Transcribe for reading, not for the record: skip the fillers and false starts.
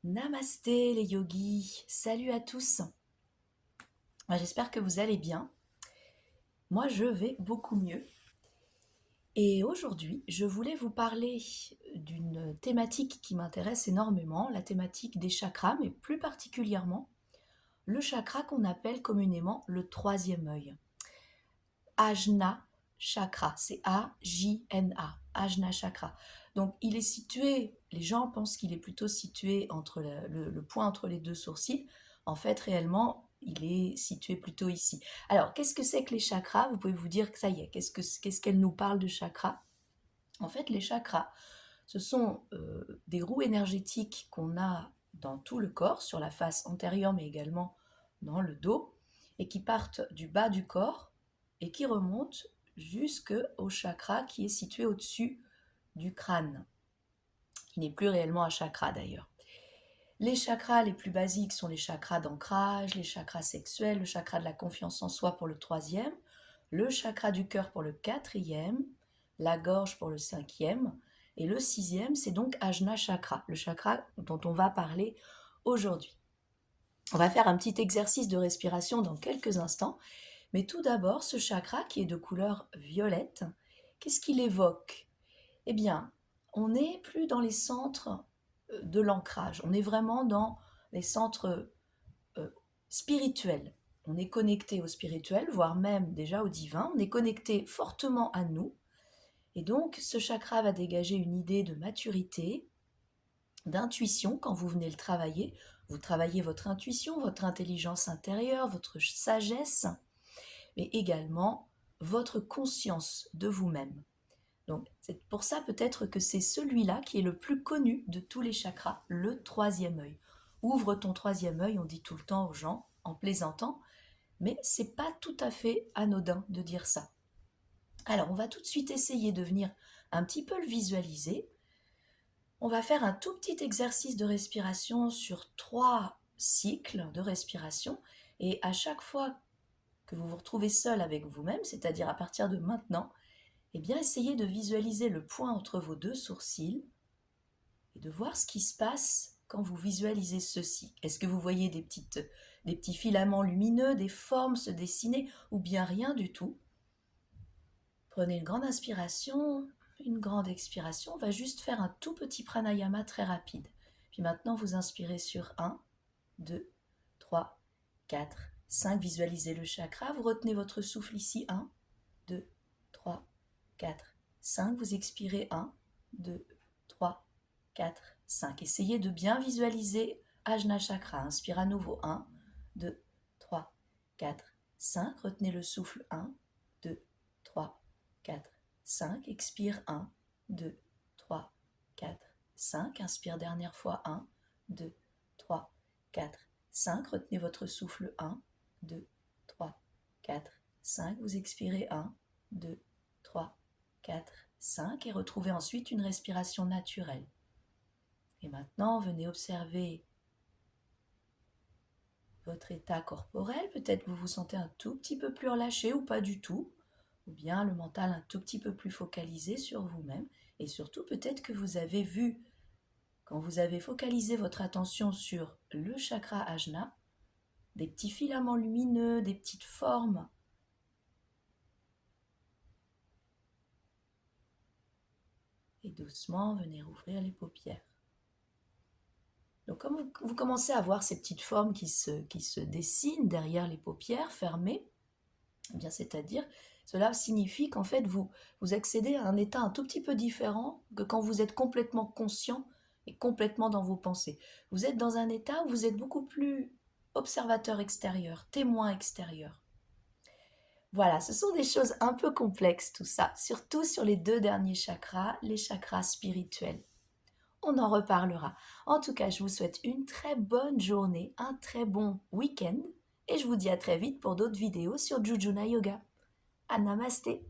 Namasté les yogis, salut à tous. J'espère que vous allez bien. Moi je vais beaucoup mieux. Et aujourd'hui je voulais vous parler d'une thématique qui m'intéresse énormément, la thématique des chakras, mais plus particulièrement le chakra qu'on appelle communément le troisième œil. Ajna chakra, c'est A-J-N-A, Ajna chakra. Donc il est situé, les gens pensent qu'il est plutôt situé entre le point entre les deux sourcils. En fait, réellement, il est situé plutôt ici. Alors, qu'est-ce que c'est que les chakras? Vous pouvez vous dire que ça y est, qu'est-ce qu'elle nous parle de chakras? En fait, les chakras, ce sont des roues énergétiques qu'on a dans tout le corps, sur la face antérieure, mais également dans le dos, et qui partent du bas du corps et qui remontent jusqu'au chakra qui est situé au-dessus du crâne, qui n'est plus réellement un chakra d'ailleurs. Les chakras les plus basiques sont les chakras d'ancrage, les chakras sexuels, le chakra de la confiance en soi pour le troisième, le chakra du cœur pour le quatrième, la gorge pour le cinquième, et le sixième, c'est donc Ajna chakra, le chakra dont on va parler aujourd'hui. On va faire un petit exercice de respiration dans quelques instants, mais tout d'abord, ce chakra qui est de couleur violette, qu'est-ce qu'il évoque? Eh bien, on n'est plus dans les centres de l'ancrage, on est vraiment dans les centres spirituels. On est connecté au spirituel, voire même déjà au divin, on est connecté fortement à nous, et donc ce chakra va dégager une idée de maturité, d'intuition quand vous venez le travailler. Vous travaillez votre intuition, votre intelligence intérieure, votre sagesse, mais également votre conscience de vous-même. Donc c'est pour ça peut-être que c'est celui-là qui est le plus connu de tous les chakras, le troisième œil. Ouvre ton troisième œil, on dit tout le temps aux gens, en plaisantant, mais c'est pas tout à fait anodin de dire ça. Alors on va tout de suite essayer de venir un petit peu le visualiser. On va faire un tout petit exercice de respiration sur 3 cycles de respiration, et à chaque fois que vous vous retrouvez seul avec vous-même, c'est-à-dire à partir de maintenant, eh bien essayez de visualiser le point entre vos deux sourcils et de voir ce qui se passe quand vous visualisez ceci. Est-ce que vous voyez des petits filaments lumineux, des formes se dessiner, ou bien rien du tout? Prenez une grande inspiration, une grande expiration. On va juste faire un tout petit pranayama très rapide. Puis maintenant, vous inspirez sur 1, 2, 3, 4, 5. Visualisez le chakra. Vous retenez votre souffle ici. 1, 2, 3, 4, 5. Vous expirez 1, 2, 3, 4, 5. Essayez de bien visualiser Ajna Chakra. Inspire à nouveau. 1, 2, 3, 4, 5. Retenez le souffle. 1, 2, 3, 4, 5. Expire 1, 2, 3, 4, 5. Inspire dernière fois. 1, 2, 3, 4, 5. Retenez votre souffle. 1, 2, 3, 4, 5. Vous expirez 1, 2, 3, 4, 5 et retrouvez ensuite une respiration naturelle. Et maintenant, venez observer votre état corporel. Peut-être que vous vous sentez un tout petit peu plus relâché ou pas du tout, ou bien le mental un tout petit peu plus focalisé sur vous-même. Et surtout, peut-être que vous avez vu, quand vous avez focalisé votre attention sur le chakra Ajna, des petits filaments lumineux, des petites formes. Et doucement, venez rouvrir les paupières. Donc comme vous commencez à voir ces petites formes qui se dessinent derrière les paupières fermées, eh bien c'est-à-dire, cela signifie qu'en fait vous accédez à un état un tout petit peu différent que quand vous êtes complètement conscient et complètement dans vos pensées. Vous êtes dans un état où vous êtes beaucoup plus observateur extérieur, témoin extérieur. Voilà, ce sont des choses un peu complexes tout ça, surtout sur les 2 derniers chakras, les chakras spirituels. On en reparlera. En tout cas, je vous souhaite une très bonne journée, un très bon week-end, et je vous dis à très vite pour d'autres vidéos sur Jujuna Yoga. Namasté.